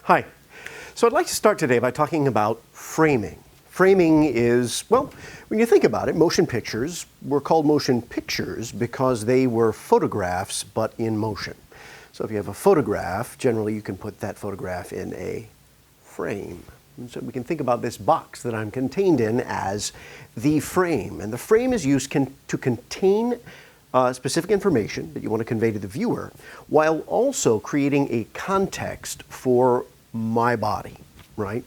Hi. So I'd like to start today by talking about framing. Framing is, well, when you think about it, motion pictures were called motion pictures because they were photographs but in motion. So if you have a photograph, generally you can put that photograph in a frame. And so we can think about this box that I'm contained in as the frame. And the frame is used to contain specific information that you want to convey to the viewer, while also creating a context for my body, right?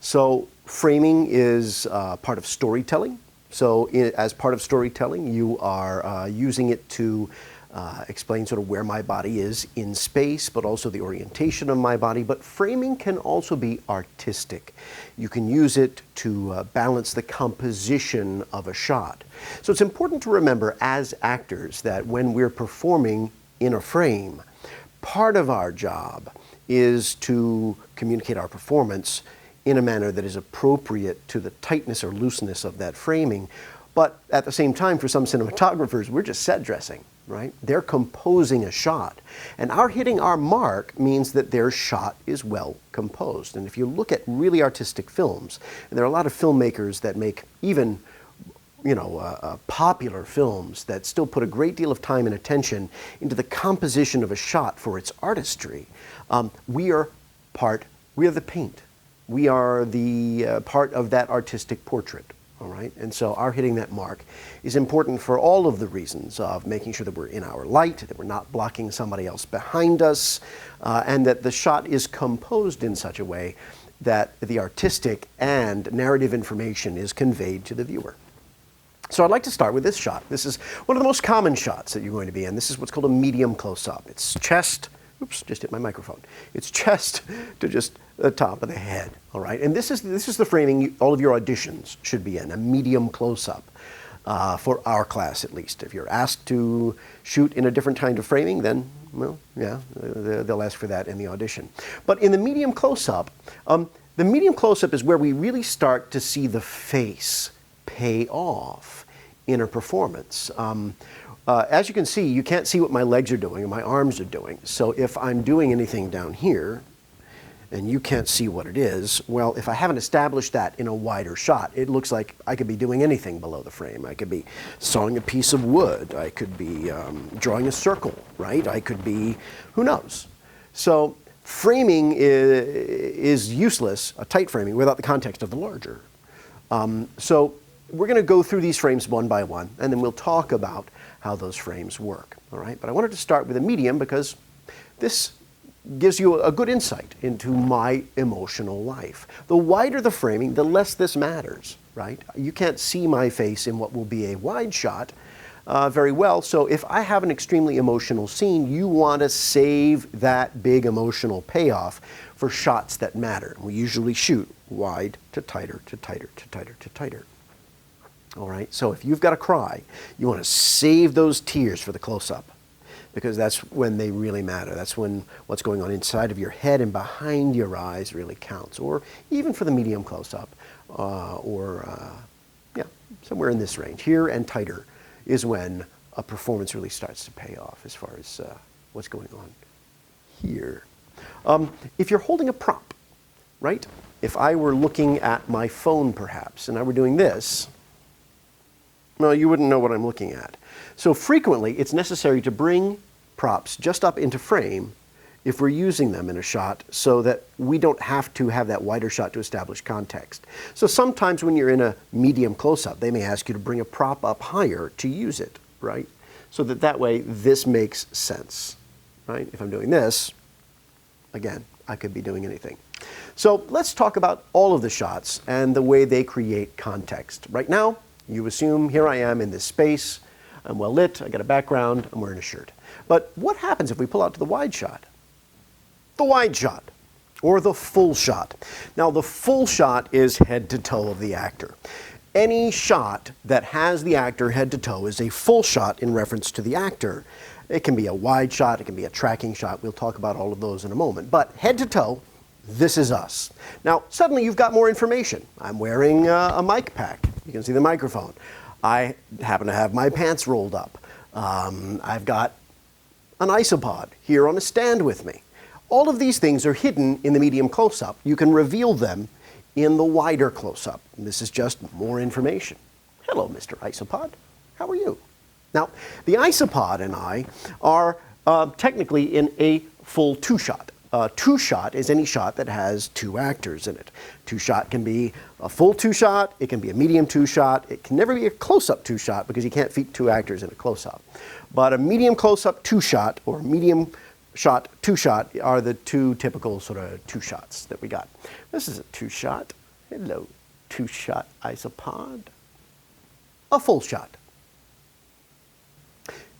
So framing is part of storytelling. So as part of storytelling, you are using it to explain sort of where my body is in space, but also the orientation of my body. But framing can also be artistic. You can use it to balance the composition of a shot. So it's important to remember as actors that when we're performing in a frame, part of our job is to communicate our performance in a manner that is appropriate to the tightness or looseness of that framing. But at the same time, for some cinematographers, we're just set dressing, right? They're composing a shot. And our hitting our mark means that their shot is well composed. And if you look at really artistic films, and there are a lot of filmmakers that make even popular films that still put a great deal of time and attention into the composition of a shot for its artistry. We are the paint. We are the part of that artistic portrait, all right? And so our hitting that mark is important for all of the reasons of making sure that we're in our light, that we're not blocking somebody else behind us, and that the shot is composed in such a way that the artistic and narrative information is conveyed to the viewer. So I'd like to start with this shot. This is one of the most common shots that you're going to be in. This is what's called a medium close-up. It's chest, oops, just hit my microphone. It's chest to just the top of the head, all right? And this is the framing all of your auditions should be in, a medium close-up, for our class at least. If you're asked to shoot in a different kind of framing, then, well, yeah, they'll ask for that in the audition. But in the medium close-up is where we really start to see the face pay off in a performance. As you can see, you can't see what my legs are doing or my arms are doing. So if I'm doing anything down here and you can't see what it is, well, if I haven't established that in a wider shot, it looks like I could be doing anything below the frame. I could be sawing a piece of wood. I could be drawing a circle, right? I could be, who knows? So framing is useless, a tight framing, without the context of the larger. So we're going to go through these frames one by one, and then we'll talk about how those frames work, all right? But I wanted to start with a medium because this gives you a good insight into my emotional life. The wider the framing, the less this matters, right? You can't see my face in what will be a wide shot very well, so if I have an extremely emotional scene, you want to save that big emotional payoff for shots that matter. We usually shoot wide to tighter, to tighter, to tighter, to tighter. All right, so if you've got to cry, you want to save those tears for the close-up because that's when they really matter. That's when what's going on inside of your head and behind your eyes really counts, or even for the medium close-up, somewhere in this range. Here and tighter is when a performance really starts to pay off as far as what's going on here. If you're holding a prop, right? If I were looking at my phone perhaps, and I were doing this, well, you wouldn't know what I'm looking at. So frequently, it's necessary to bring props just up into frame if we're using them in a shot so that we don't have to have that wider shot to establish context. So sometimes when you're in a medium close-up, they may ask you to bring a prop up higher to use it, right? So that way, this makes sense, right? If I'm doing this, again, I could be doing anything. So let's talk about all of the shots and the way they create context. Right now, you assume here I am in this space, I'm well lit, I got a background, I'm wearing a shirt. But what happens if we pull out to the wide shot? The wide shot, or the full shot. Now the full shot is head to toe of the actor. Any shot that has the actor head to toe is a full shot in reference to the actor. It can be a wide shot, it can be a tracking shot, we'll talk about all of those in a moment. But head to toe, this is us. Now suddenly you've got more information. I'm wearing a mic pack. You can see the microphone. I happen to have my pants rolled up. I've got an isopod here on a stand with me. All of these things are hidden in the medium close-up. You can reveal them in the wider close-up. This is just more information. Hello, Mr. Isopod. How are you? Now, the isopod and I are technically in a full two-shot. Two-shot is any shot that has two actors in it. Two-shot can be a full two-shot, it can be a medium two-shot, it can never be a close-up two-shot because you can't fit two actors in a close-up. But a medium close-up two-shot or medium shot two-shot are the two typical sort of two-shots that we got. This is a two-shot. Hello, two-shot isopod. A full shot.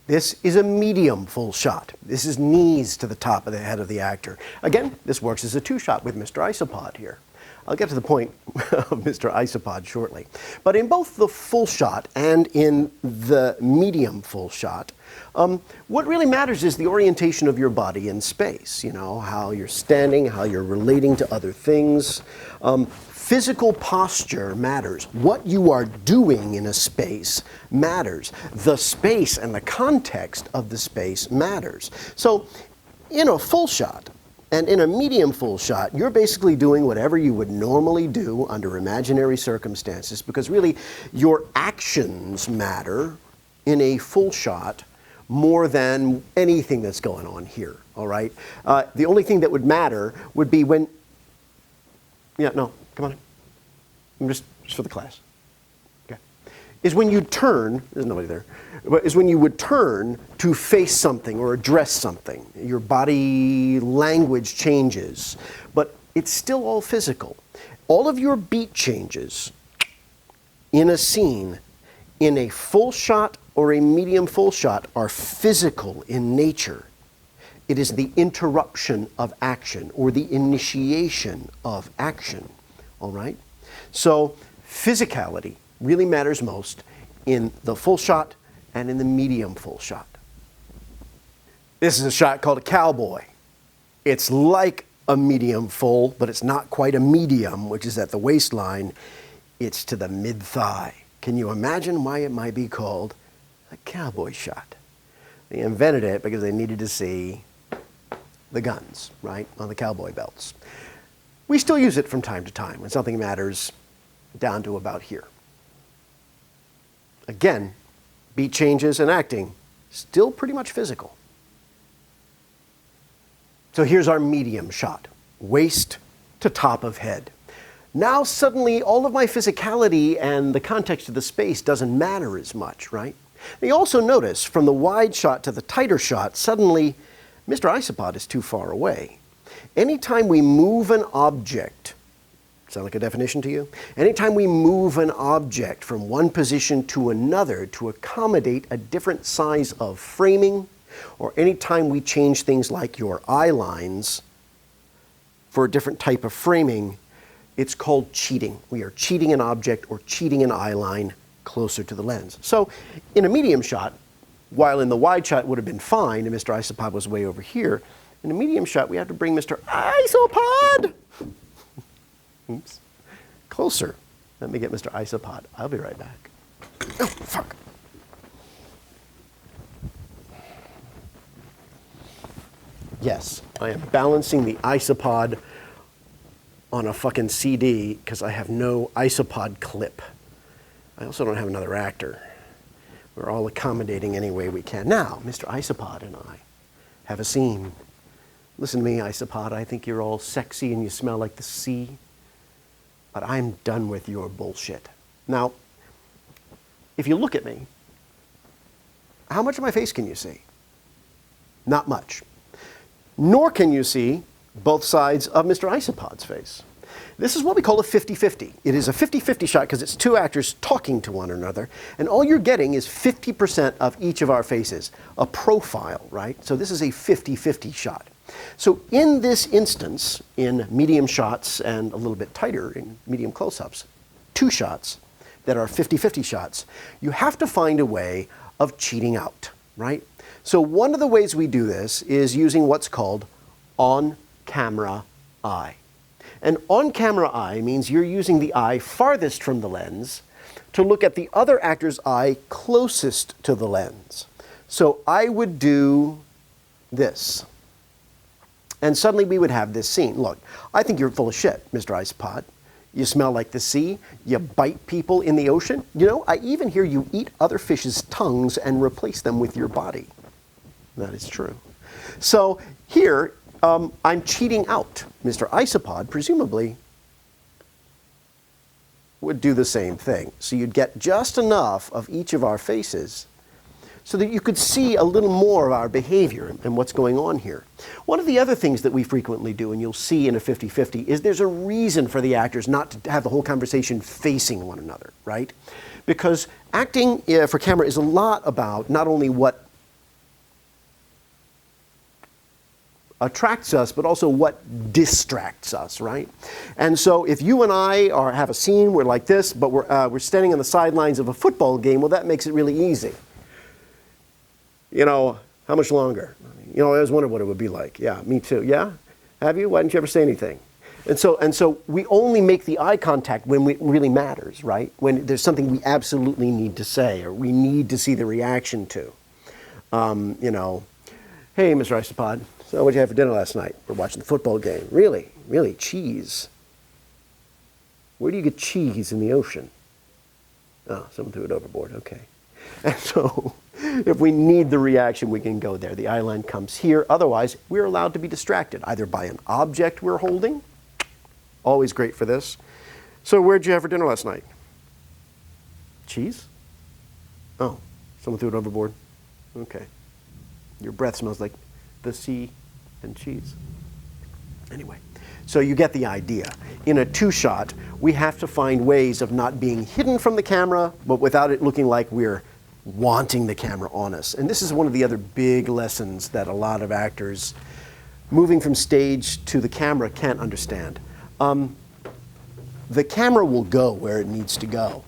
This is a medium full shot. This is knees to the top of the head of the actor. Again, this works as a two-shot with Mr. Isopod here. I'll get to the point of Mr. Isopod shortly. But in both the full shot and in the medium full shot, what really matters is the orientation of your body in space. You know, how you're standing, how you're relating to other things. Physical posture matters. What you are doing in a space matters. The space and the context of the space matters. So in a full shot and in a medium full shot, you're basically doing whatever you would normally do under imaginary circumstances, because really your actions matter in a full shot more than anything that's going on here, all right? The only thing that would matter would be when, yeah, no, come on. I'm just for the class. Okay. Is when you turn, there's nobody there, but is when you would turn to face something or address something. Your body language changes, but it's still all physical. All of your beat changes in a scene, in a full shot or a medium full shot, are physical in nature. It is the interruption of action or the initiation of action, all right? So physicality really matters most in the full shot and in the medium full shot. This is a shot called a cowboy. It's like a medium full, but it's not quite a medium, which is at the waistline. It's to the mid-thigh. Can you imagine why it might be called a cowboy shot? They invented it because they needed to see the guns, right, on the cowboy belts. We still use it from time to time when something matters down to about here. Again, beat changes and acting, still pretty much physical. So here's our medium shot, waist to top of head. Now suddenly all of my physicality and the context of the space doesn't matter as much, right? And you also notice from the wide shot to the tighter shot, suddenly Mr. Isopod is too far away. Anytime we move an object, sound like a definition to you? Anytime we move an object from one position to another to accommodate a different size of framing, or anytime we change things like your eye lines for a different type of framing, it's called cheating. We are cheating an object or cheating an eye line closer to the lens. So in a medium shot, while in the wide shot it would have been fine and Mr. Isopod was way over here, in a medium shot we have to bring Mr. Isopod oops, closer. Let me get Mr. Isopod. I'll be right back. Oh, fuck. Yes, I am balancing the Isopod on a fucking CD because I have no Isopod clip. I also don't have another actor. We're all accommodating any way we can. Now, Mr. Isopod and I have a scene. Listen to me, Isopod. I think you're all sexy and you smell like the sea. But I'm done with your bullshit. Now, if you look at me, how much of my face can you see? Not much. Nor can you see both sides of Mr. Isopod's face. This is what we call a 50-50. It is a 50-50 shot because it's two actors talking to one another, and all you're getting is 50% of each of our faces, a profile, right? So this is a 50-50 shot. So in this instance, in medium shots and a little bit tighter in medium close-ups, two shots that are 50-50 shots, you have to find a way of cheating out, right? So one of the ways we do this is using what's called on-camera eye. And on-camera eye means you're using the eye farthest from the lens to look at the other actor's eye closest to the lens. So I would do this. And suddenly we would have this scene. Look, I think you're full of shit, Mr. Isopod. You smell like the sea. You bite people in the ocean. You know, I even hear you eat other fish's tongues and replace them with your body. That is true. So here, I'm cheating out. Mr. Isopod, presumably, would do the same thing. So you'd get just enough of each of our faces so that you could see a little more of our behavior and what's going on here. One of the other things that we frequently do, and you'll see in a 50-50, is there's a reason for the actors not to have the whole conversation facing one another, right? Because acting for camera is a lot about not only what attracts us, but also what distracts us, right? And so if you and I have a scene, we're like this, but we're standing on the sidelines of a football game, well, that makes it really easy. You know, how much longer? You know, I always wondered what it would be like. Yeah, me too. Yeah? Have you? Why didn't you ever say anything? And so we only make the eye contact when it really matters, right? When there's something we absolutely need to say or we need to see the reaction to. You know, hey, Mr. Isopod, so what did you have for dinner last night? We're watching the football game. Really? Really? Cheese? Where do you get cheese in the ocean? Oh, someone threw it overboard. Okay. And so if we need the reaction, we can go there. The eye line comes here. Otherwise, we're allowed to be distracted, either by an object we're holding. Always great for this. So where'd you have for dinner last night? Cheese? Oh, someone threw it overboard. Okay. Your breath smells like the sea and cheese. Anyway, so you get the idea. In a two-shot, we have to find ways of not being hidden from the camera, but without it looking like we're wanting the camera on us. And this is one of the other big lessons that a lot of actors moving from stage to the camera can't understand. The camera will go where it needs to go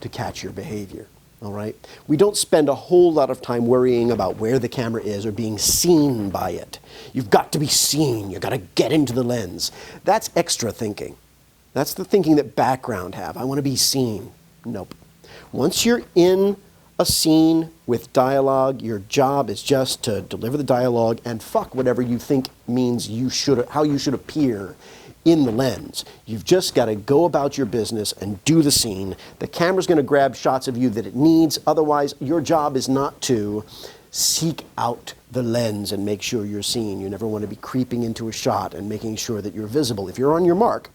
to catch your behavior. All right? We don't spend a whole lot of time worrying about where the camera is or being seen by it. You've got to be seen. You've got to get into the lens. That's extra thinking. That's the thinking that background have. I want to be seen. Nope. Once you're in a scene with dialogue, your job is just to deliver the dialogue and fuck whatever you think means how you should appear in the lens. You've just got to go about your business and do the scene. The camera's going to grab shots of you that it needs. Otherwise, your job is not to seek out the lens and make sure you're seen. You never want to be creeping into a shot and making sure that you're visible. If you're on your mark,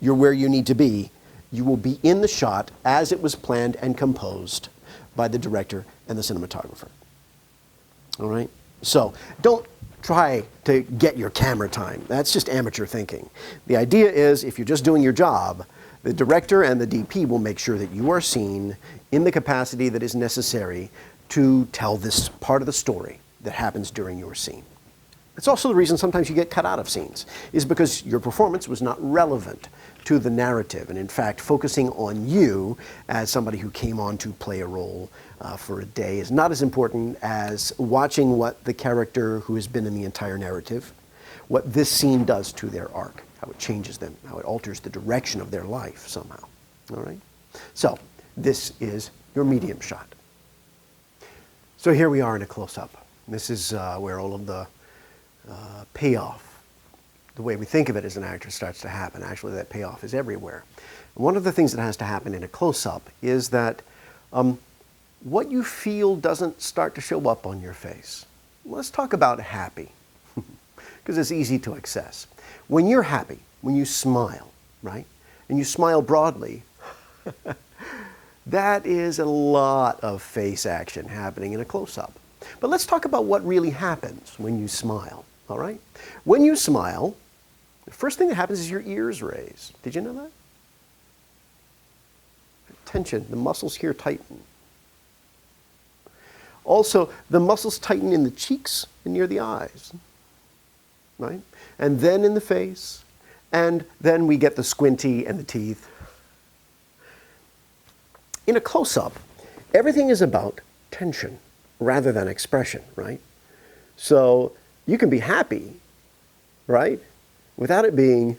you're where you need to be. You will be in the shot as it was planned and composed by the director and the cinematographer. All right? So don't try to get your camera time. That's just amateur thinking. The idea is if you're just doing your job, the director and the DP will make sure that you are seen in the capacity that is necessary to tell this part of the story that happens during your scene. It's also the reason sometimes you get cut out of scenes, is because your performance was not relevant to the narrative. And in fact, focusing on you as somebody who came on to play a role for a day is not as important as watching what the character who has been in the entire narrative, what this scene does to their arc, how it changes them, how it alters the direction of their life somehow. All right? So this is your medium shot. So here we are in a close-up. This is where all of the payoff, the way we think of it as an actor, starts to happen. Actually, that payoff is everywhere. One of the things that has to happen in a close-up is that what you feel doesn't start to show up on your face. Let's talk about happy, because it's easy to access. When you're happy, when you smile, right, and you smile broadly, that is a lot of face action happening in a close-up. But let's talk about what really happens when you smile, all right? When you smile, the first thing that happens is your ears raise. Did you know that? Tension, the muscles here tighten. Also, the muscles tighten in the cheeks and near the eyes, right? And then in the face, and then we get the squinty and the teeth. In a close-up, everything is about tension rather than expression, right? So you can be happy, right, without it being,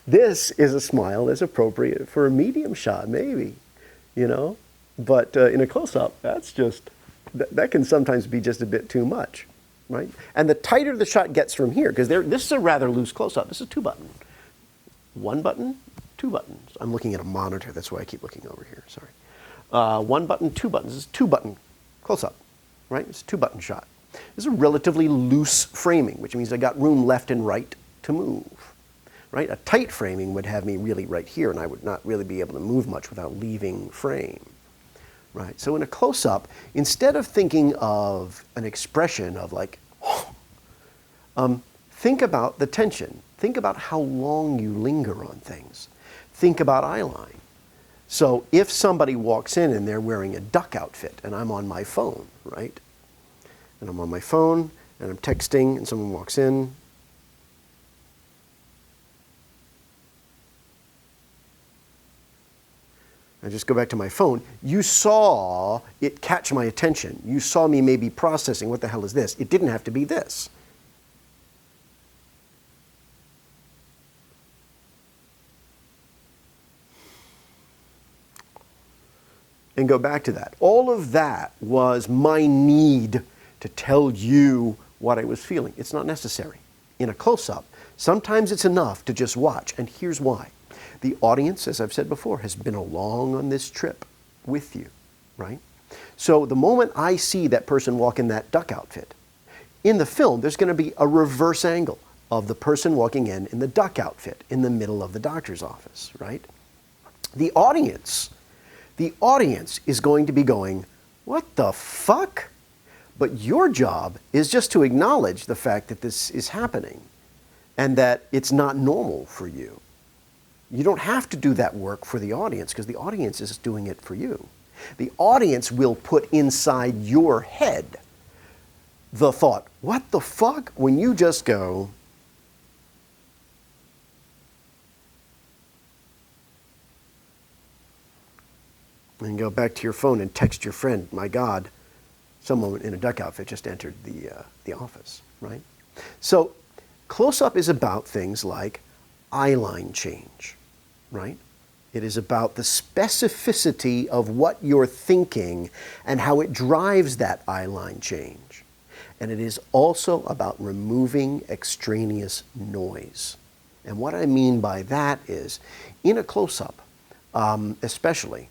this is a smile that's appropriate for a medium shot, maybe, you know? But in a close-up, that's just, that can sometimes be just a bit too much. right? And the tighter the shot gets from here, because this is a rather loose close-up. This is 2-button. 1 button, 2 buttons. I'm looking at a monitor, that's why I keep looking over here, sorry. 1 button, 2 buttons. This is 2-button close-up, right? It's a 2-button shot. This is a relatively loose framing, which means I got room left and right to move, right? A tight framing would have me really right here, and I would not really be able to move much without leaving frame, right? So in a close-up, instead of thinking of an expression of like, think about the tension. Think about how long you linger on things. Think about eye line. So if somebody walks in and they're wearing a duck outfit and I'm on my phone, right? And I'm on my phone and I'm texting and someone walks in. I just go back to my phone. You saw it catch my attention. You saw me maybe processing, what the hell is this? It didn't have to be this. And go back to that. All of that was my need to tell you what I was feeling. It's not necessary. In a close-up, sometimes it's enough to just watch, and here's why. The audience, as I've said before, has been along on this trip with you, right? So the moment I see that person walk in that duck outfit, in the film, there's going to be a reverse angle of the person walking in the duck outfit in the middle of the doctor's office, right? The audience is going to be going, what the fuck? But your job is just to acknowledge the fact that this is happening and that it's not normal for you. You don't have to do that work for the audience because the audience is doing it for you. The audience will put inside your head the thought, what the fuck? When you just go, and go back to your phone and text your friend, my God, someone in a duck outfit just entered the office, right? So close-up is about things like eye line change, right? It is about the specificity of what you're thinking and how it drives that eye line change. And it is also about removing extraneous noise. And what I mean by that is, in a close-up, especially,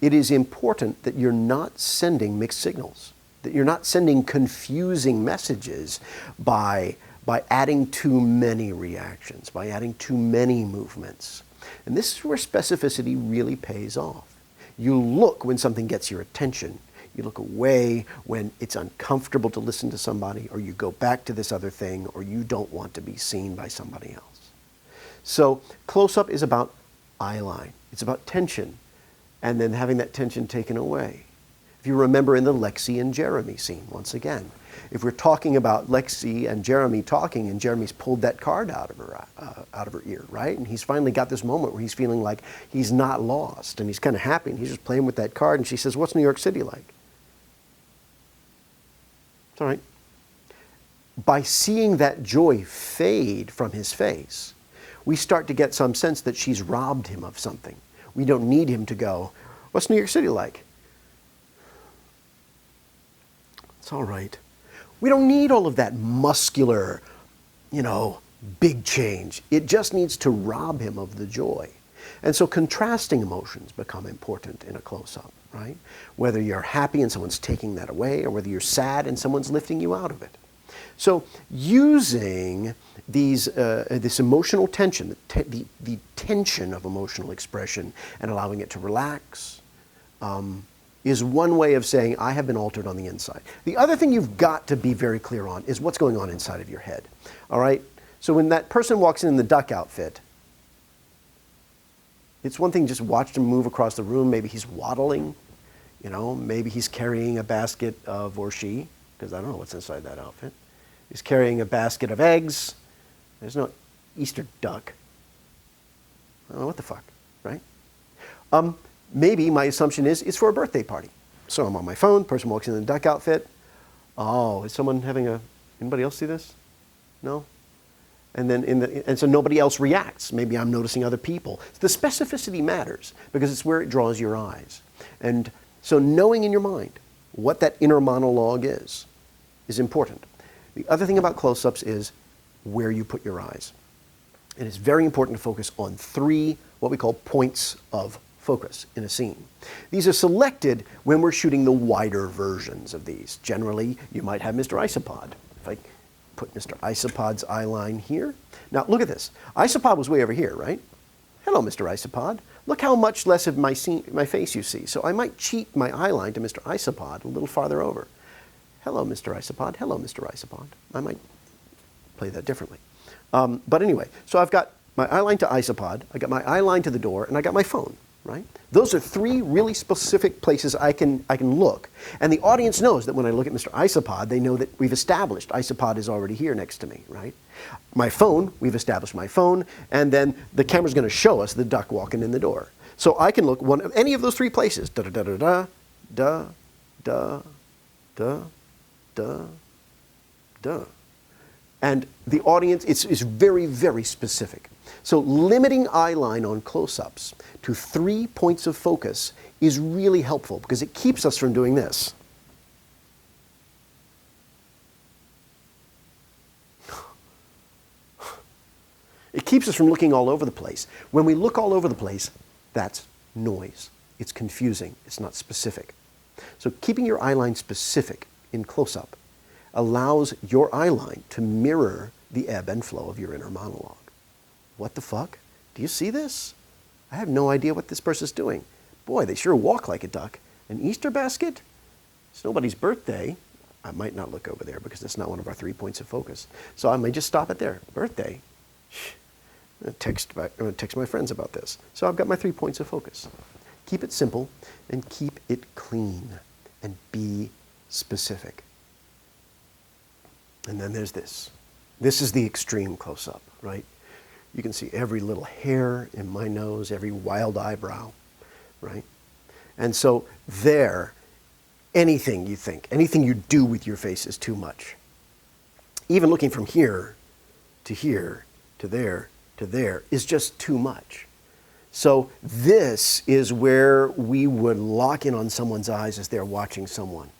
it is important that you're not sending mixed signals, that you're not sending confusing messages by adding too many reactions, by adding too many movements. And this is where specificity really pays off. You look when something gets your attention. You look away when it's uncomfortable to listen to somebody, or you go back to this other thing, or you don't want to be seen by somebody else. So close-up is about eye line. It's about tension, and then having that tension taken away. If you remember in the Lexi and Jeremy scene, once again, if we're talking about Lexi and Jeremy talking, and Jeremy's pulled that card out of her ear, right? And he's finally got this moment where he's feeling like he's not lost, and he's kind of happy, and he's just playing with that card, and she says, "What's New York City like?" It's all right. By seeing that joy fade from his face, we start to get some sense that she's robbed him of something. We don't need him to go, "What's New York City like?" It's all right. We don't need all of that muscular, big change. It just needs to rob him of the joy. And so contrasting emotions become important in a close-up, right? Whether you're happy and someone's taking that away, or whether you're sad and someone's lifting you out of it. So using this emotional tension, the tension of emotional expression, and allowing it to relax, is one way of saying, I have been altered on the inside. The other thing you've got to be very clear on is what's going on inside of your head. All right? So when that person walks in the duck outfit, it's one thing just watch him move across the room. Maybe he's waddling. Maybe he's carrying a basket of, or she, because I don't know what's inside that outfit. He's carrying a basket of eggs. There's no Easter duck. I don't know what the fuck, right? Maybe my assumption is it's for a birthday party. So I'm on my phone, person walks in the duck outfit. Oh, is someone anybody else see this? No? And then and so nobody else reacts. Maybe I'm noticing other people. The specificity matters because it's where it draws your eyes. And so knowing in your mind what that inner monologue is important. The other thing about close-ups is where you put your eyes. It is very important to focus on 3 what we call points of focus in a scene. These are selected when we're shooting the wider versions of these. Generally, you might have Mr. Isopod. If I put Mr. Isopod's eye line here. Now, look at this. Isopod was way over here, right? Hello, Mr. Isopod. Look how much less of my face you see. So I might cheat my eye line to Mr. Isopod a little farther over. Hello, Mr. Isopod. Hello, Mr. Isopod. I might play that differently. But anyway, so I've got my eye line to Isopod, I got my eye line to the door, and I got my phone, right? Those are 3 really specific places I can look. And the audience knows that when I look at Mr. Isopod, they know that we've established Isopod is already here next to me, right? My phone, we've established my phone, and then the camera's going to show us the duck walking in the door. So I can look any of those 3 places. Da da da da da, da da da da da. And the audience is very, very specific. So limiting eye line on close-ups to 3 points of focus is really helpful because it keeps us from doing this. It keeps us from looking all over the place. When we look all over the place, that's noise. It's confusing. It's not specific. So keeping your eye line specific in close-up allows your eye line to mirror the ebb and flow of your inner monologue. What the fuck? Do you see this? I have no idea what this person's doing. Boy, they sure walk like a duck. An Easter basket? It's nobody's birthday. I might not look over there because that's not one of our 3 points of focus. So I may just stop it there. Birthday? I'm going to text my friends about this. So I've got my 3 points of focus. Keep it simple and keep it clean and be specific. And then there's this. This is the extreme close-up, right? You can see every little hair in my nose, every wild eyebrow, right? And so there, anything you think, anything you do with your face is too much. Even looking from here to there is just too much. So this is where we would lock in on someone's eyes as they're watching someone.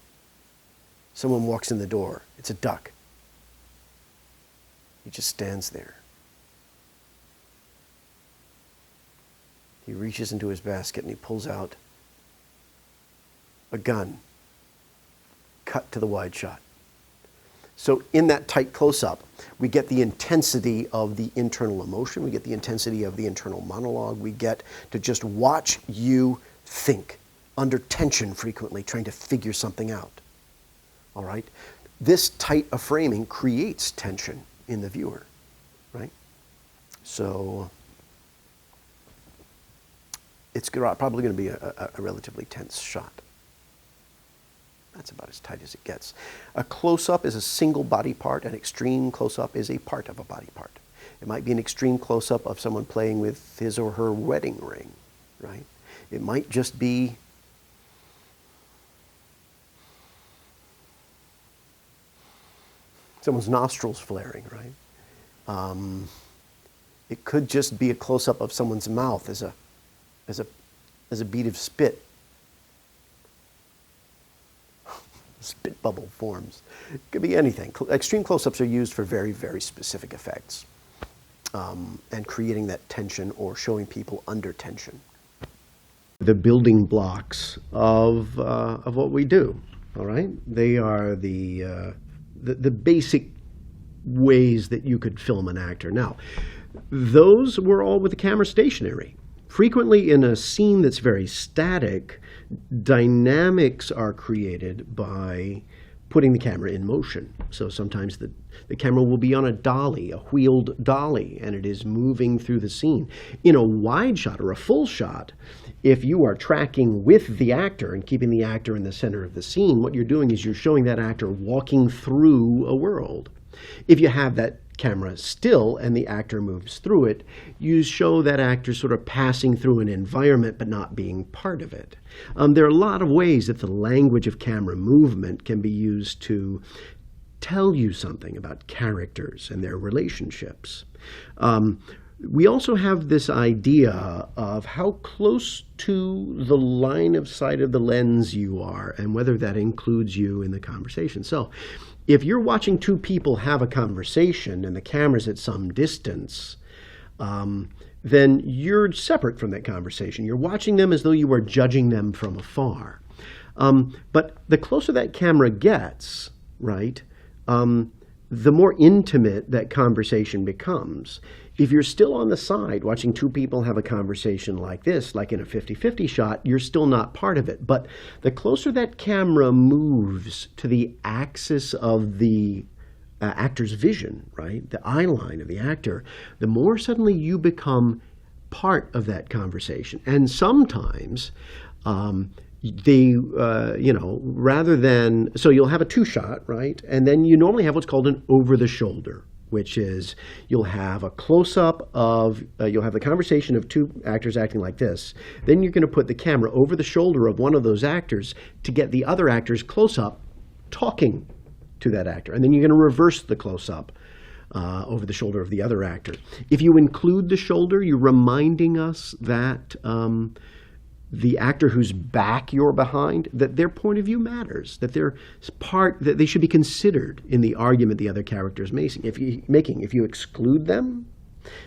Someone walks in the door. It's a duck. He just stands there. He reaches into his basket and he pulls out a gun. Cut to the wide shot. So in that tight close-up, we get the intensity of the internal emotion, we get the intensity of the internal monologue, we get to just watch you think, under tension frequently, trying to figure something out. All right? This tight a framing creates tension in the viewer, right? So it's probably going to be a relatively tense shot. That's about as tight as it gets. A close-up is a single body part. An extreme close-up is a part of a body part. It might be an extreme close-up of someone playing with his or her wedding ring, right? It might just be someone's nostrils flaring, right? It could just be a close-up of someone's mouth as a bead of spit. Spit bubble forms. It could be anything. Extreme close-ups are used for very, very specific effects and creating that tension or showing people under tension. The building blocks of what we do, all right? They are the basic ways that you could film an actor. Now, those were all with the camera stationary. Frequently in a scene that's very static, dynamics are created by putting the camera in motion. So sometimes the camera will be on a dolly, a wheeled dolly, and it is moving through the scene. In a wide shot or a full shot, if you are tracking with the actor and keeping the actor in the center of the scene, what you're doing is you're showing that actor walking through a world. If you have that camera still and the actor moves through it, you show that actor sort of passing through an environment but not being part of it. There are a lot of ways that the language of camera movement can be used to tell you something about characters and their relationships. We also have this idea of how close to the line of sight of the lens you are and whether that includes you in the conversation. So If you're watching two people have a conversation and the camera's at some distance, then you're separate from that conversation. You're watching them as though you were judging them from afar. But the closer that camera gets, right, the more intimate that conversation becomes. If you're still on the side watching two people have a conversation like this, like in a 50-50 shot, you're still not part of it. But the closer that camera moves to the axis of the actor's vision, right, the eye line of the actor, the more suddenly you become part of that conversation. And sometimes rather than, so you'll have a two-shot, right, and then you normally have what's called an over-the-shoulder, which is you'll have a close-up of, you'll have the conversation of two actors acting like this. Then you're going to put the camera over the shoulder of one of those actors to get the other actors close-up talking to that actor. And then you're going to reverse the close-up over the shoulder of the other actor. If you include the shoulder, you're reminding us that the actor whose back you're behind, that their point of view matters, that they're that they should be considered in the argument the other character is making. If you exclude them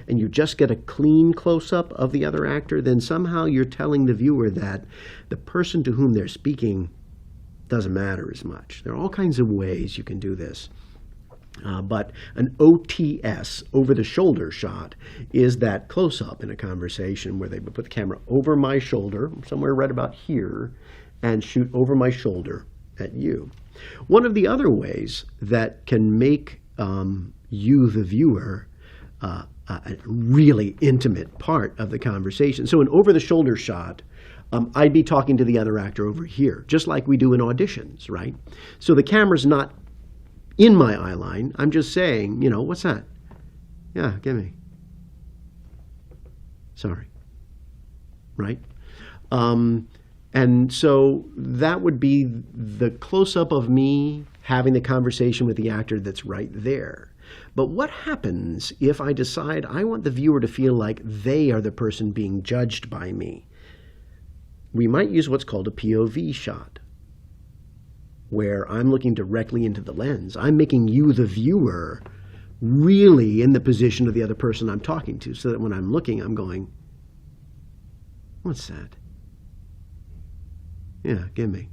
and you just get a clean close-up of the other actor, then somehow you're telling the viewer that the person to whom they're speaking doesn't matter as much. There are all kinds of ways you can do this. But an OTS, over-the-shoulder shot, is that close-up in a conversation where they would put the camera over my shoulder, somewhere right about here, and shoot over my shoulder at you. One of the other ways that can make you, the viewer, a really intimate part of the conversation. So an over-the-shoulder shot, I'd be talking to the other actor over here, just like we do in auditions, right? So the camera's not in my eye line. I'm just saying, what's that? Yeah, give me. Sorry. Right? And so that would be the close-up of me having the conversation with the actor that's right there. But what happens if I decide I want the viewer to feel like they are the person being judged by me? We might use what's called a POV shot, where I'm looking directly into the lens. I'm making you, the viewer, really in the position of the other person I'm talking to, so that when I'm looking, I'm going, what's that? Yeah, give me.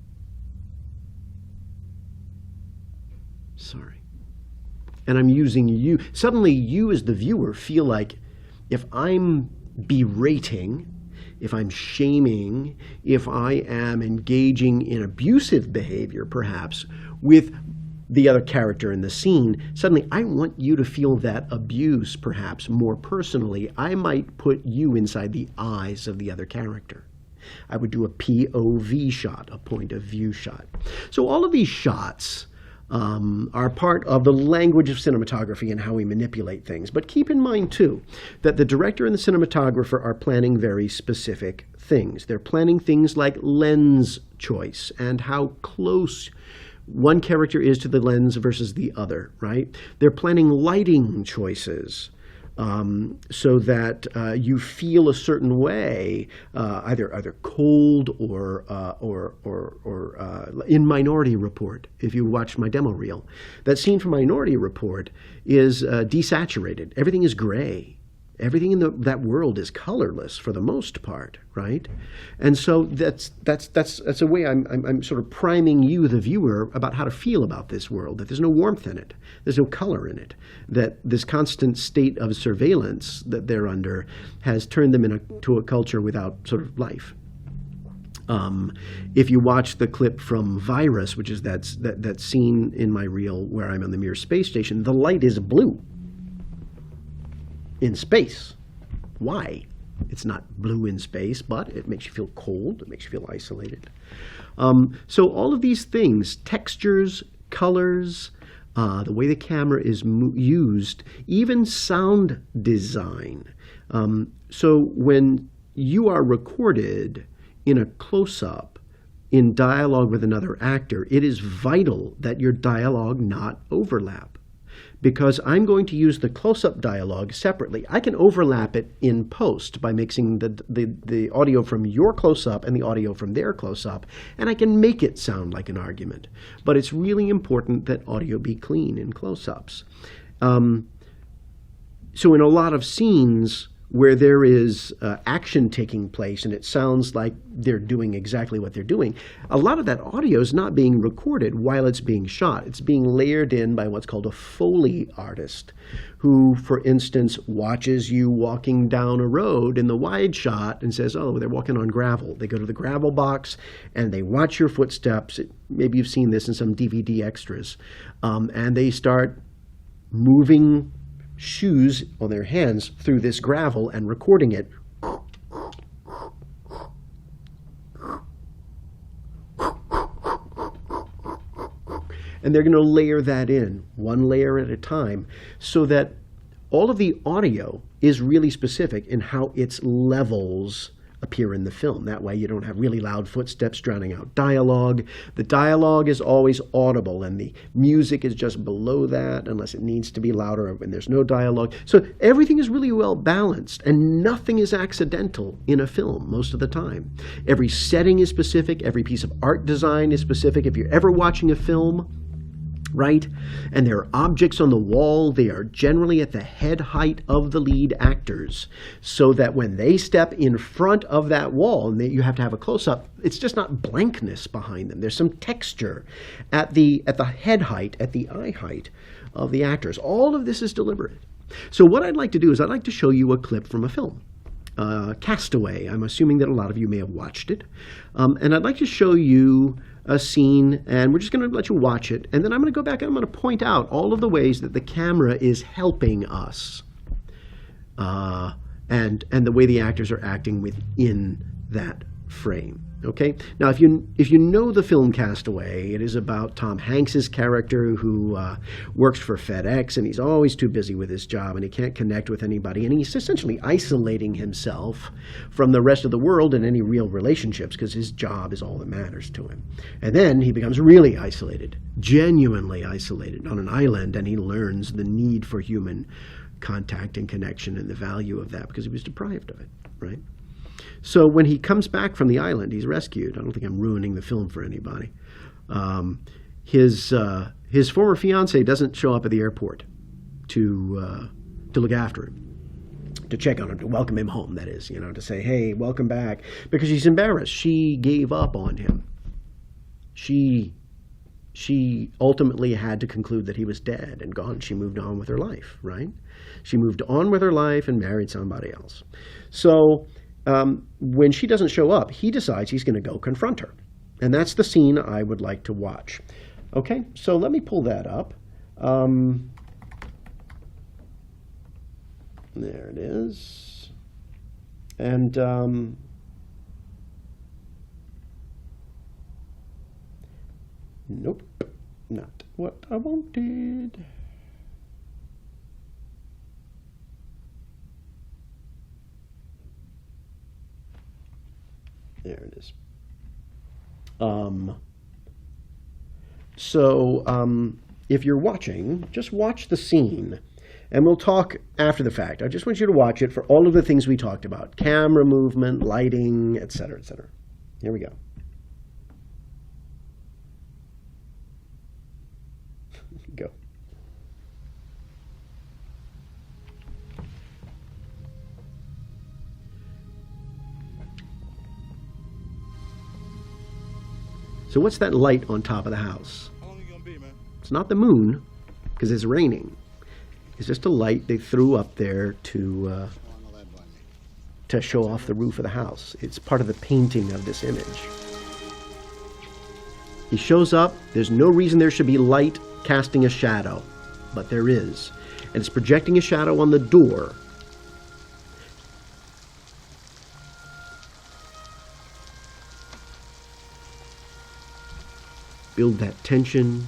Sorry. And I'm using you. Suddenly, you as the viewer feel like if I'm berating, if I'm shaming, if I am engaging in abusive behavior, perhaps, with the other character in the scene, suddenly I want you to feel that abuse, perhaps, more personally. I might put you inside the eyes of the other character. I would do a POV shot, a point of view shot. So all of these shots are part of the language of cinematography and how we manipulate things. But keep in mind, too, that the director and the cinematographer are planning very specific things. They're planning things like lens choice and how close one character is to the lens versus the other, right? They're planning lighting choices so that you feel a certain way, either cold or in Minority Report. If you watch my demo reel, that scene from Minority Report is desaturated. Everything is gray. Everything in that world is colorless for the most part, right? And so that's a way I'm sort of priming you, the viewer, about how to feel about this world, that there's no warmth in it, there's no color in it, that this constant state of surveillance that they're under has turned them into a culture without sort of life. If you watch the clip from Virus, which is that scene in my reel where I'm on the Mir space station, the light is blue. In space. Why? It's not blue in space, but it makes you feel cold. It makes you feel isolated. So all of these things, textures, colors, the way the camera is used, even sound design. So when you are recorded in a close-up, in dialogue with another actor, it is vital that your dialogue not overlap. because I'm going to use the close-up dialogue separately. I can overlap it in post by mixing the audio from your close-up and the audio from their close-up, and I can make it sound like an argument. But it's really important that audio be clean in close-ups. So in a lot of scenes where there is action taking place and it sounds like they're doing exactly what they're doing, a lot of that audio is not being recorded while it's being shot. It's being layered in by what's called a Foley artist, who, for instance, watches you walking down a road in the wide shot and says, oh, they're walking on gravel. They go to the gravel box and they watch your footsteps. Maybe you've seen this in some DVD extras. And they start moving shoes on their hands through this gravel and recording it. And they're going to layer that in, one layer at a time, so that all of the audio is really specific in how its levels appear in the film. That way you don't have really loud footsteps drowning out dialogue. The dialogue is always audible, and the music is just below that unless it needs to be louder when there's no dialogue. So everything is really well balanced, and nothing is accidental in a film most of the time. Every setting is specific. Every piece of art design is specific. If you're ever watching a film, right, and there are objects on the wall, they are generally at the head height of the lead actors, so that when they step in front of that wall, and you have to have a close-up, it's just not blankness behind them. There's some texture at the head height, at the eye height of the actors. All of this is deliberate. So what I'd like to do is I'd like to show you a clip from a film. Castaway. I'm assuming that a lot of you may have watched it. And I'd like to show you a scene, and we're just going to let you watch it. And then I'm going to go back and I'm going to point out all of the ways that the camera is helping us, and the way the actors are acting within that frame. Okay. Now, if you know the film Castaway, it is about Tom Hanks's character who works for FedEx, and he's always too busy with his job, and he can't connect with anybody, and he's essentially isolating himself from the rest of the world and any real relationships because his job is all that matters to him. And then he becomes really isolated, genuinely isolated on an island, and he learns the need for human contact and connection and the value of that because he was deprived of it, right? So when he comes back from the island, he's rescued. I don't think I'm ruining the film for anybody. His former fiancée doesn't show up at the airport to look after him, to check on him, to welcome him home, that is, to say, hey, welcome back, because she's embarrassed. She gave up on him. She ultimately had to conclude that he was dead and gone. She moved on with her life, right? She moved on with her life and married somebody else. So when she doesn't show up, he decides he's going to go confront her. And that's the scene I would like to watch. Okay, so let me pull that up. There it is. And nope, not what I wanted. There it is. If you're watching, just watch the scene, and we'll talk after the fact. I just want you to watch it for all of the things we talked about: camera movement, lighting, etc., etc. Here we go. Go. So what's that light on top of the house? How long are you gonna be, man? It's not the moon, because it's raining. It's just a light they threw up there to show off the roof of the house. It's part of the painting of this image. He shows up. There's no reason there should be light casting a shadow, but there is. And it's projecting a shadow on the door. Build that tension.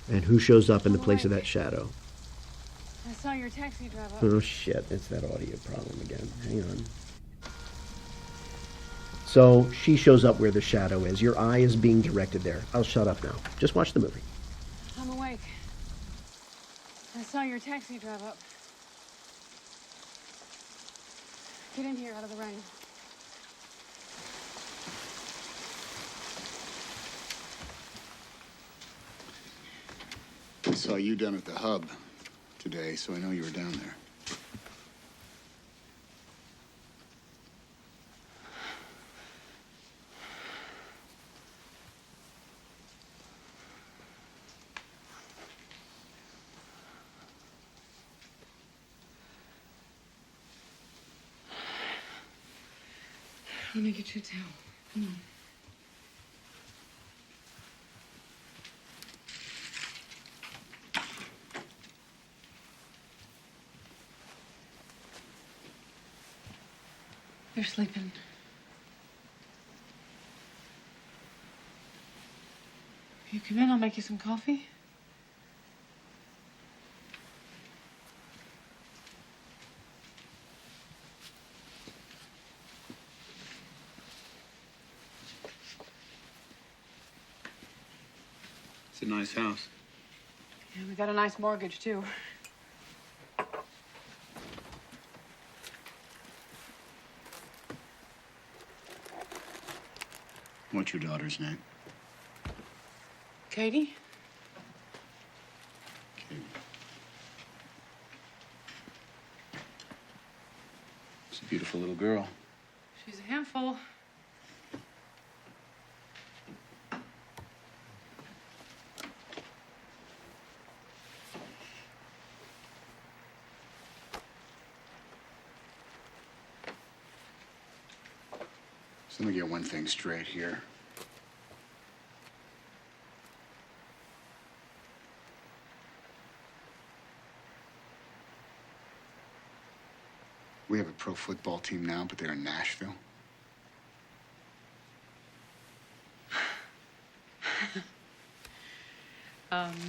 And who shows up in the place of that shadow? I saw your taxi drive up. Oh shit, it's that audio problem again. Hang on. So she shows up where the shadow is. Your eye is being directed there. I'll shut up now. Just watch the movie. How I'm awake. I saw your taxi drive up. Get in here out of the rain. I saw you down at the hub today, so I know you were down there. Let me get you a towel. Come on. You're sleeping. You come in, I'll make you some coffee. It's a nice house. Yeah, we got a nice mortgage, too. What's your daughter's name? Katie? Katie. She's a beautiful little girl. She's a handful. So let me get one thing straight here. We have a pro football team now, but they're in Nashville.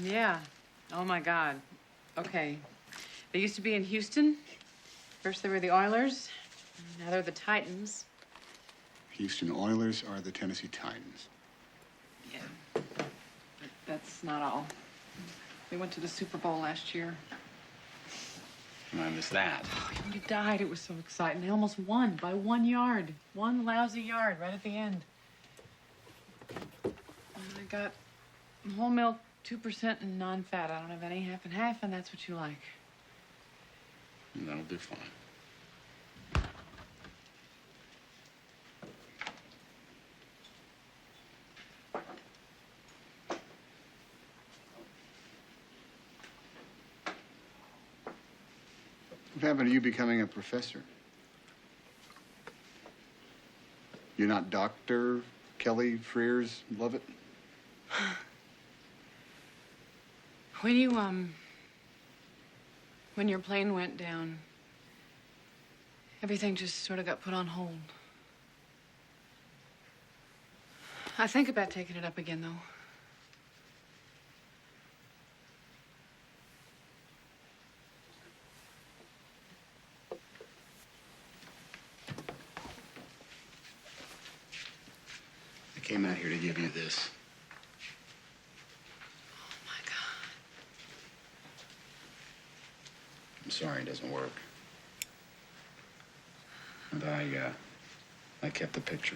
Yeah. Oh, my God. Okay. They used to be in Houston. First they were the Oilers. Now they're the Titans. Houston Oilers are the Tennessee Titans. Yeah. But that's not all. They went to the Super Bowl last year. And I missed that. When you died, it was so exciting. They almost won by 1 yard. 1 lousy yard right at the end. And I got whole milk, 2% and non-fat. I don't have any half and half, and that's what you like. That'll do fine. What happened to you becoming a professor? You're not Dr. Kelly Frears Lovett? When your plane went down, everything just sort of got put on hold. I think about taking it up again, though. I came out here to give you this. Oh, my God. I'm sorry it doesn't work. And I kept the picture.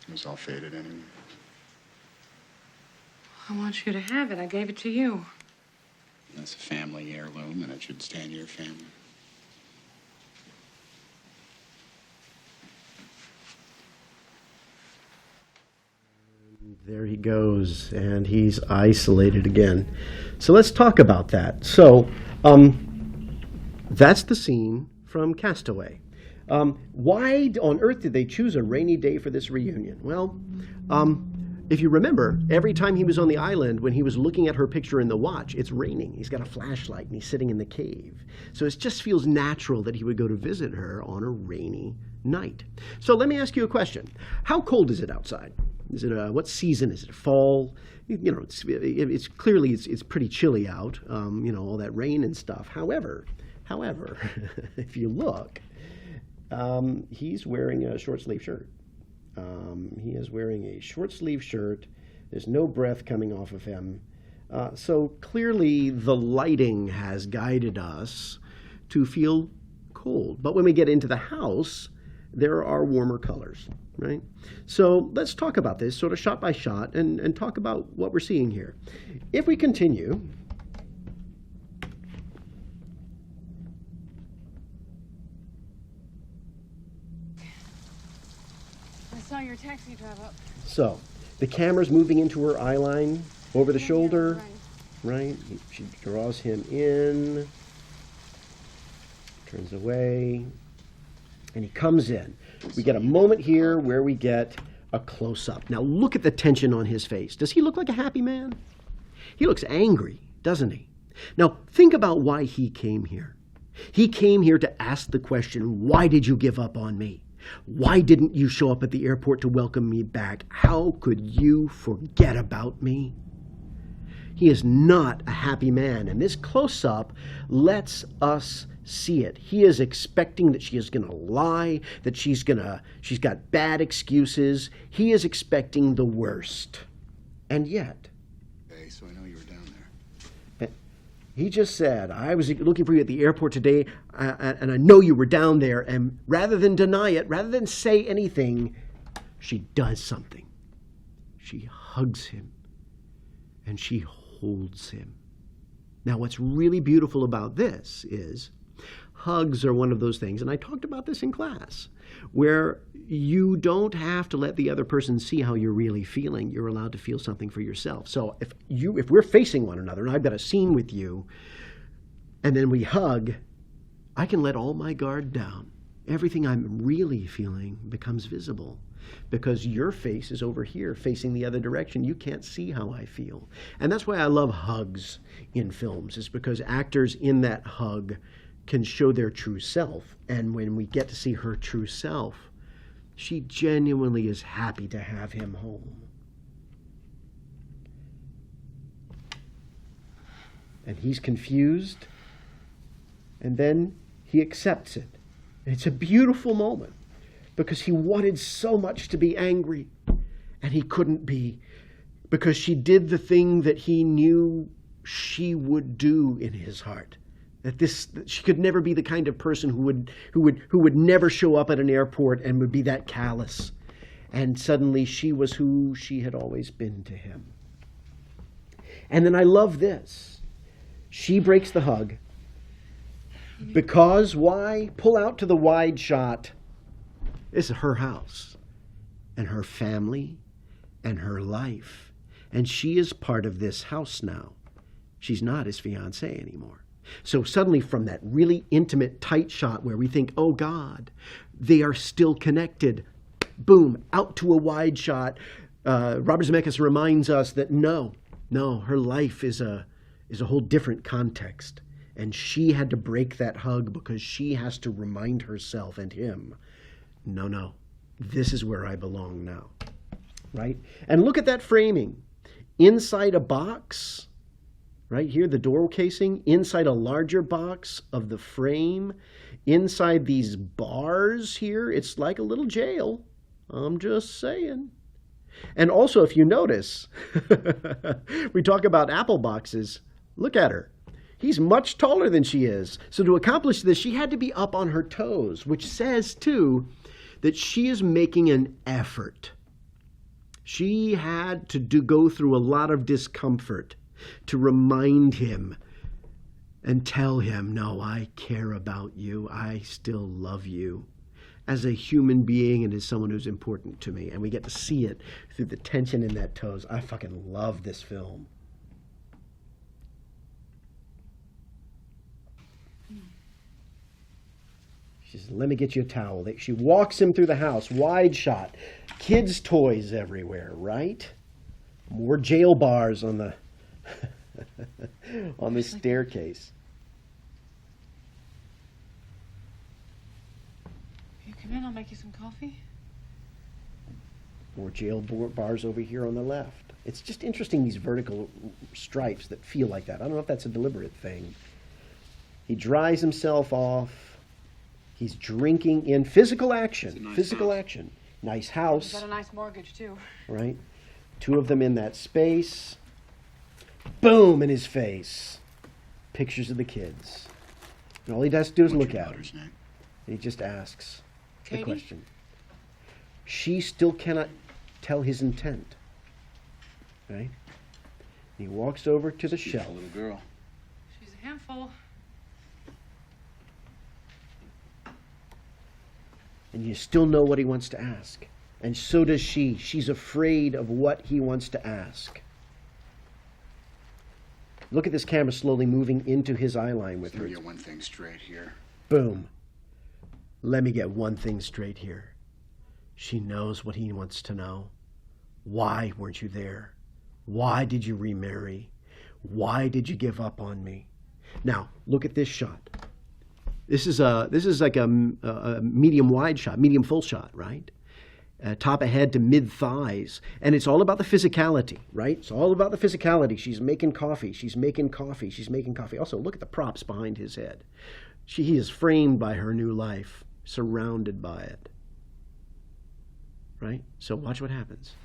It was all faded anyway. I want you to have it. I gave it to you. That's a family heirloom, and it should stay in your family. There he goes, and he's isolated again. So let's talk about that. So that's the scene from Castaway. Why on earth did they choose a rainy day for this reunion? Well, if you remember, every time he was on the island, when he was looking at her picture in the watch, it's raining. He's got a flashlight, and he's sitting in the cave. So it just feels natural that he would go to visit her on a rainy night. So let me ask you a question. How cold is it outside? Is it what season is it? Fall? You know, it's clearly it's pretty chilly out. You know, all that rain and stuff. However, if you look, he's wearing a short sleeve shirt. He is wearing a short sleeve shirt. There's no breath coming off of him. So clearly the lighting has guided us to feel cold. But when we get into the house, there are warmer colors, right? So let's talk about this sort of shot by shot and talk about what we're seeing here. If we continue, I saw your taxi drive up. so the camera's moving into her eye line over the shoulder, right? She draws him in, turns away, and he comes in. We get a moment here where we get a close-up. Now look at the tension on his face. Does he look like a happy man? He looks angry, doesn't he? Now think about why he came here. He came here to ask the question, why did you give up on me? Why didn't you show up at the airport to welcome me back? How could you forget about me? He is not a happy man, and this close-up lets us see it. He is expecting that she is going to lie, that she's got bad excuses. He is expecting the worst. And yet, Okay, so I know you were down there. he just said, I was looking for you at the airport today, and I know you were down there. And rather than deny it, rather than say anything, she does something. She hugs him, and she holds him. Now, what's really beautiful about this is hugs are one of those things, and I talked about this in class, where you don't have to let the other person see how you're really feeling. You're allowed to feel something for yourself. So if we're facing one another, and I've got a scene with you, and then we hug, I can let all my guard down. Everything I'm really feeling becomes visible because your face is over here facing the other direction. You can't see how I feel. And that's why I love hugs in films, is because actors in that hug can show their true self. And when we get to see her true self, she genuinely is happy to have him home. And he's confused, and then he accepts it. And it's a beautiful moment because he wanted so much to be angry, and he couldn't be because she did the thing that he knew she would do in his heart. That she could never be the kind of person who would never show up at an airport and would be that callous. And suddenly she was who she had always been to him. And then I love this. She breaks the hug. Because why? Pull out to the wide shot. This is her house and her family and her life. And she is part of this house now. She's not his fiancée anymore. So suddenly from that really intimate, tight shot where we think, oh God, they are still connected, boom, out to a wide shot. Robert Zemeckis reminds us that no, her life is a whole different context. And she had to break that hug because she has to remind herself and him, no, this is where I belong now, right? And look at that framing. Inside a box, right here, the door casing, inside a larger box of the frame, inside these bars here, it's like a little jail. I'm just saying. And also, if you notice, we talk about apple boxes. Look at her. He's much taller than she is. So to accomplish this, she had to be up on her toes, which says, too, that she is making an effort. She had to go through a lot of discomfort to remind him and tell him, no, I care about you. I still love you as a human being and as someone who's important to me. And we get to see it through the tension in that toes. I fucking love this film. She says, let me get you a towel. She walks him through the house, wide shot. Kids' toys everywhere, right? More jail bars on the on the staircase. You come in, I'll make you some coffee. More jail bars over here on the left. It's just interesting, these vertical stripes that feel like that. I don't know if that's a deliberate thing. He dries himself off. He's drinking in physical action. Nice Physical house. action. Nice house. Got a nice mortgage too. Right? Two of them in that space. Boom in his face. Pictures of the kids. And all he has to do is What's look your at her. daughter's name? And he just asks the Katie? question. She still cannot tell his intent. Right? He walks over to the shelf. Beautiful little girl. She's a handful. And you still know what he wants to ask. And so does she. She's afraid of what he wants to ask. Look at this camera slowly moving into his eye line with Let her. me get one thing straight here. Boom. Let me get one thing straight here. She knows what he wants to know. Why weren't you there? Why did you remarry? Why did you give up on me? Now, look at this shot. This is like a medium wide shot, medium full shot, right? Top of head to mid thighs. And it's all about the physicality, right? It's all about the physicality. She's making coffee. She's making coffee. She's making coffee. Also, look at the props behind his head. He is framed by her new life, surrounded by it. Right? So watch what happens.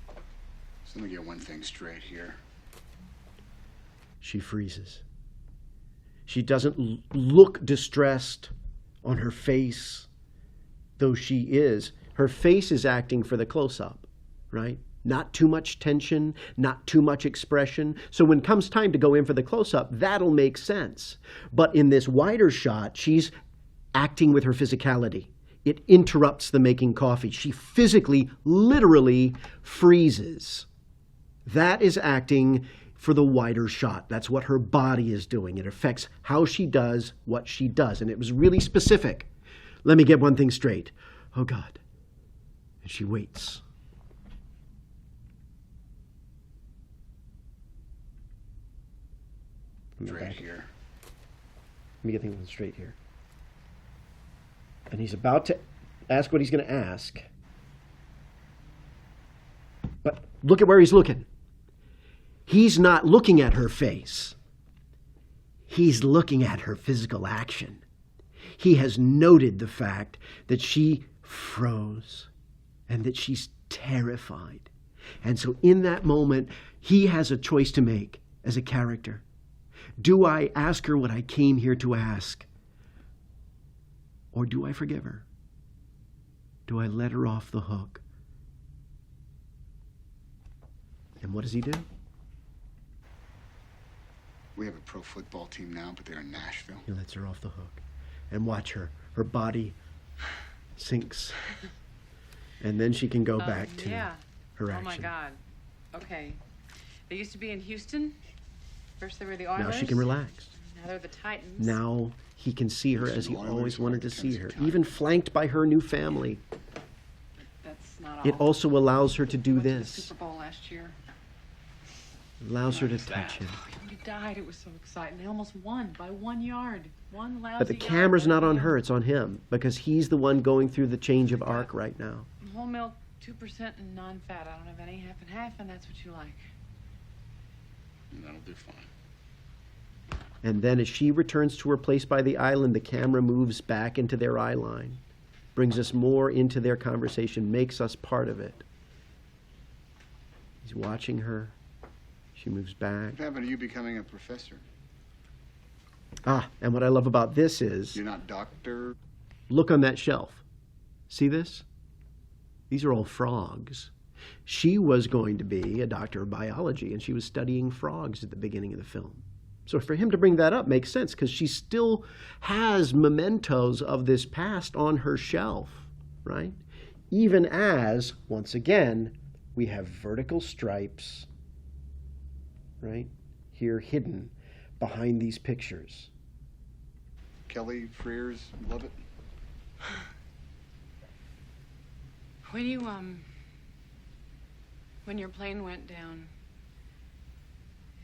So let me get one thing straight here. She freezes. She doesn't look distressed on her face, though she is. Her face is acting for the close-up, right? Not too much tension, not too much expression. So when comes time to go in for the close-up, that'll make sense. But in this wider shot, she's acting with her physicality. It interrupts the making coffee. She physically, literally freezes. That is acting for the wider shot. That's what her body is doing. It affects how she does what she does. And it was really specific. Let me get one thing straight. Oh, God. And she waits. Straight here. Let me get things straight here. And he's about to ask what he's going to ask. But look at where he's looking. He's not looking at her face. He's looking at her physical action. He has noted the fact that she froze and that she's terrified. And so in that moment, he has a choice to make as a character. Do I ask her what I came here to ask? Or do I forgive her? Do I let her off the hook? And what does he do? We have a pro football team now, but they're in Nashville. He lets her off the hook. And watch her. Her body sinks. And then she can go back to Yeah. her Oh action. my God. Okay. They used to be in Houston. First they were the Oilers. Now she can relax. Now they're the Titans. Now he can see her Houston as he Oilers always or wanted to see Tennessee her, Titans? even flanked by her new family. That's not all. It also allows her to They do went to the this. Super Bowl last year. Allows her to touch him. When he died, it was so exciting. They almost won by 1 yard. One lousy But the yard camera's right not at the on end. her, it's on him. Because he's the one going through the change of arc right now. Whole milk, 2% and non-fat. I don't have any half and half, and that's what you like. And that'll do fine. And then as she returns to her place by the island, the camera moves back into their eye line. Brings us more into their conversation, makes us part of it. He's watching her. She moves back. What happened to you becoming a professor? And what I love about this is, You're not doctor. look on that shelf. See this? These are all frogs. She was going to be a doctor of biology, and she was studying frogs at the beginning of the film. So for him to bring that up makes sense, because she still has mementos of this past on her shelf, right? Even as, once again, we have vertical stripes, right, here hidden behind these pictures. Kelly Frears, love it. When your plane went down,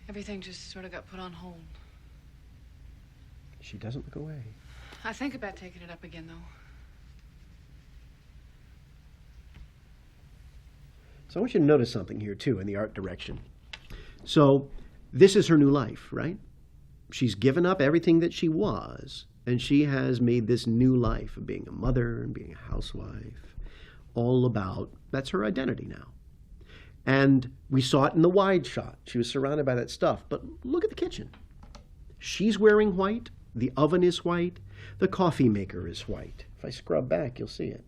everything just sort of got put on hold. She doesn't look away. I think about taking it up again, though. So I want you to notice something here, too, in the art direction. So this is her new life, right? She's given up everything that she was, and she has made this new life of being a mother and being a housewife, all about, that's her identity now. And we saw it in the wide shot. She was surrounded by that stuff. But look at the kitchen. She's wearing white. The oven is white. The coffee maker is white. If I scrub back, you'll see it.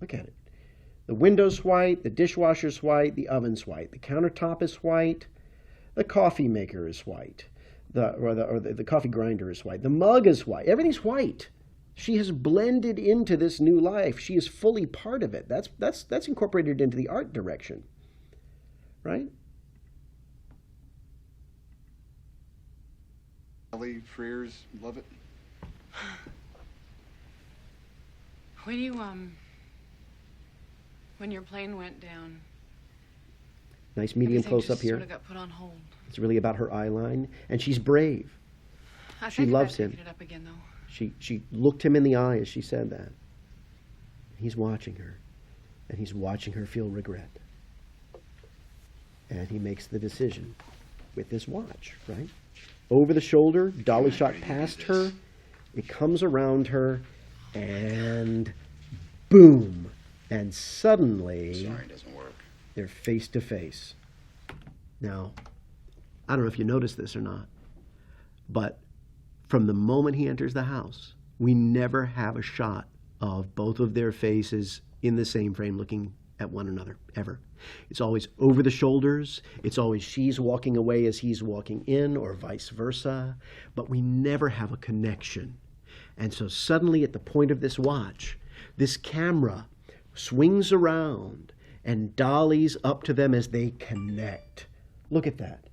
Look at it. The window's white. The dishwasher's white. The oven's white. The countertop is white. The coffee maker is white. The coffee grinder is white. The mug is white. Everything's white. She has blended into this new life. She is fully part of it. That's incorporated into the art direction, right? Ellie Frears, love it. When your plane went down, Nice medium everything close up just here. sort of got put on hold. It's really about her eye line, and she's brave. I She think loves about him. picking it up again, though. She looked him in the eye as she said that. He's watching her, and he's watching her feel regret. And he makes the decision with his watch, right? Over the shoulder, dolly shot past her. It comes around her, and boom. And suddenly, Sorry, it doesn't work. they're face to face. Now, I don't know if you noticed this or not, but from the moment he enters the house, we never have a shot of both of their faces in the same frame looking at one another, ever. It's always over the shoulders. It's always she's walking away as he's walking in, or vice versa. But we never have a connection. And so suddenly at the point of this watch, this camera swings around and dollies up to them as they connect. Look at that.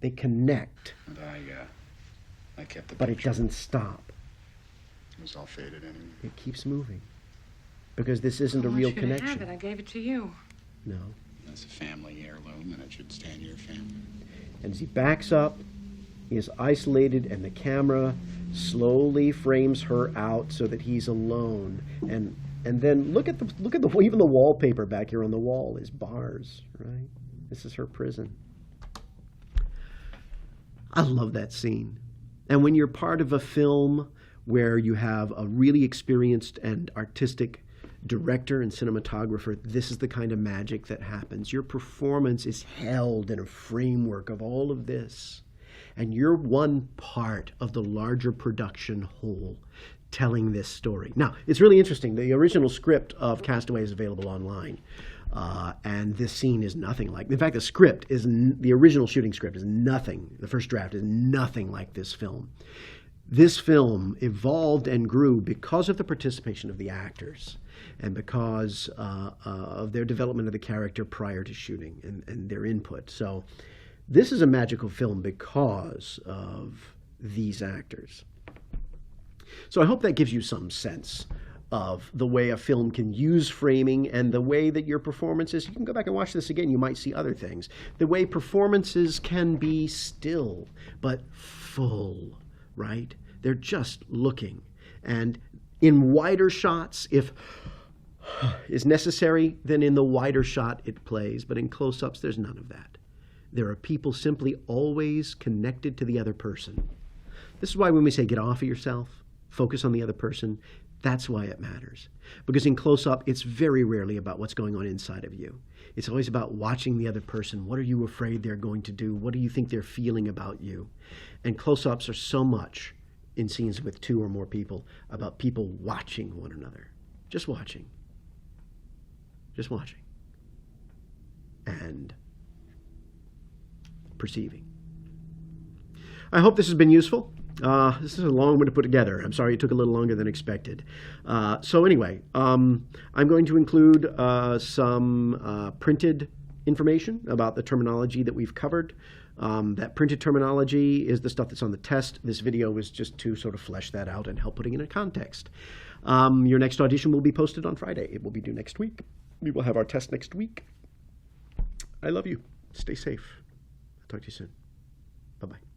They connect, And I kept the but it picture. doesn't stop. It was all faded anyway. It keeps moving. Because this isn't I a want real you to have connection. it. I gave it to you. No. That's a family heirloom, and it should stay in your family. And as he backs up, he is isolated, and the camera slowly frames her out so that he's alone. And then look at the even the wallpaper back here on the wall is bars, right? This is her prison. I love that scene. And when you're part of a film where you have a really experienced and artistic director and cinematographer, this is the kind of magic that happens. Your performance is held in a framework of all of this, and you're one part of the larger production whole telling this story. Now, it's really interesting. The original script of Castaway is available online. And this scene is nothing like. In fact, the original shooting script is nothing. The first draft is nothing like this film. This film evolved and grew because of the participation of the actors and because of their development of the character prior to shooting and their input. So this is a magical film because of these actors. So I hope that gives you some sense of the way a film can use framing and the way that your performances, you can go back and watch this again, you might see other things. The way performances can be still, but full, right? They're just looking. And in wider shots, if is necessary, then in the wider shot it plays. But in close-ups, there's none of that. There are people simply always connected to the other person. This is why when we say get off of yourself, focus on the other person, that's why it matters. Because in close-up, it's very rarely about what's going on inside of you. It's always about watching the other person. What are you afraid they're going to do? What do you think they're feeling about you? And close-ups are so much in scenes with two or more people about people watching one another. Just watching. Just watching. And perceiving. I hope this has been useful. This is a long one to put together. I'm sorry it took a little longer than expected. So anyway, I'm going to include some printed information about the terminology that we've covered. That printed terminology is the stuff that's on the test. This video was just to sort of flesh that out and help putting it in context. Your next audition will be posted on Friday. It will be due next week. We will have our test next week. I love you. Stay safe. I'll talk to you soon. Bye-bye.